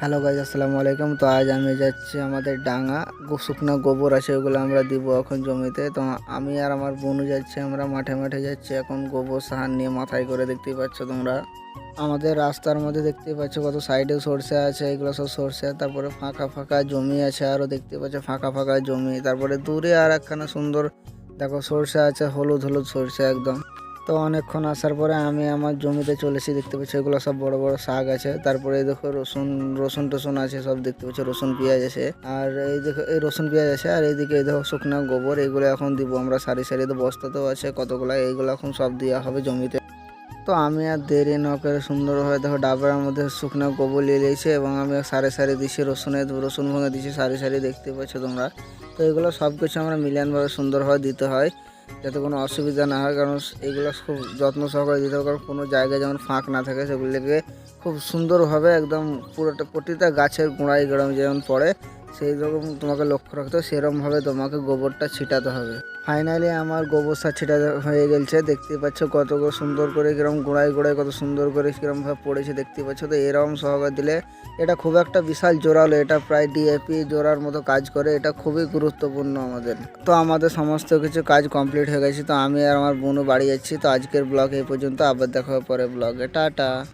Hello guys, আসসালামু আলাইকুম। তো আজ আমি যাচ্ছি আমাদের ডাঙা শুকনো গোবর আছে, ওগুলো আমরা দিব এখন জমিতে। তো আমি আর আমার বোনও যাচ্ছি, আমরা মাঠে মাঠে যাচ্ছি এখন গোবর সাহার নিয়ে মাথায় করে। দেখতেই পাচ্ছ তোমরা আমাদের রাস্তার মধ্যে, দেখতেই পাচ্ছ কত সাইডে সরষে আছে, এগুলো সব সরষে। তারপরে ফাঁকা ফাঁকা জমি আছে, আরও দেখতে পাচ্ছ ফাঁকা ফাঁকা জমি। তারপরে দূরে আর একখানা সুন্দর দেখো সরষে আছে, হলুদ হলুদ সরষে একদম। তো অনেকক্ষণ আসার পরে আমি আমার জমিতে চলেছি, দেখতে পাচ্ছি এগুলো সব বড় বড় শাক আছে। তারপরে এই দেখো রসুন রসুন টসুন আছে, সব দেখতে পাচ্ছি রসুন পেঁয়াজ আছে। আর এই দেখো এই রসুন পেঁয়াজ আছে, আর এইদিকে এই দেখো শুকনো গোবর, এগুলো এখন দিব আমরা সারি সারি। তো বস্তাতেও আছে কতগুলো, এইগুলো এখন সব দেওয়া হবে জমিতে। তো আমি আর দেরি না করে সুন্দরভাবে দেখো ডাবের মধ্যে শুকনো গোবর নিয়ে নিয়েছি, এবং আমি সারি সারি দিচ্ছি রসুন ভঙে দিচ্ছি সারি সারি, দেখতে পাচ্ছ তোমরা। তো এগুলো সব কিছু আমরা মিলিয়নভাবে সুন্দরভাবে দিতে হয়, যাতে কোনো অসুবিধা না হয়। কারণ এগুলো খুব যত্ন সহকারে দিতে হবে, কারণ কোনো জায়গায় যেমন ফাঁক না থাকে, সেগুলিকে খুব সুন্দরভাবে একদম পুরোটা প্রতিটা গাছের গোড়ায় গোড়ায় যেমন পড়ে সেই রকম তোমাকে লক্ষ্য রাখতে হবে, সেরকমভাবে তোমাকে গোবরটা ছিটাতে হবে। ফাইনালি আমার গোবর সার ছিটা হয়ে গেছে, দেখতে পাচ্ছ কত সুন্দর করে কিরকম গোড়ায় গোড়ায় কত সুন্দর করে কিরকমভাবে পড়েছে, দেখতে পাচ্ছ। তো এরকম সহকারে দিলে এটা খুব একটা বিশাল জোরালো, এটা প্রায় ডিএপি জোড়ার মতো কাজ করে, এটা খুবই গুরুত্বপূর্ণ আমাদের। তো আমাদের সমস্ত কিছু কাজ কমপ্লিট হয়ে গেছে। তো আমি আর আমার বোনও বাড়ি যাচ্ছি। তো আজকের ব্লগ এই পর্যন্ত, আবার দেখা হবে পরে ব্লগে। টাটা।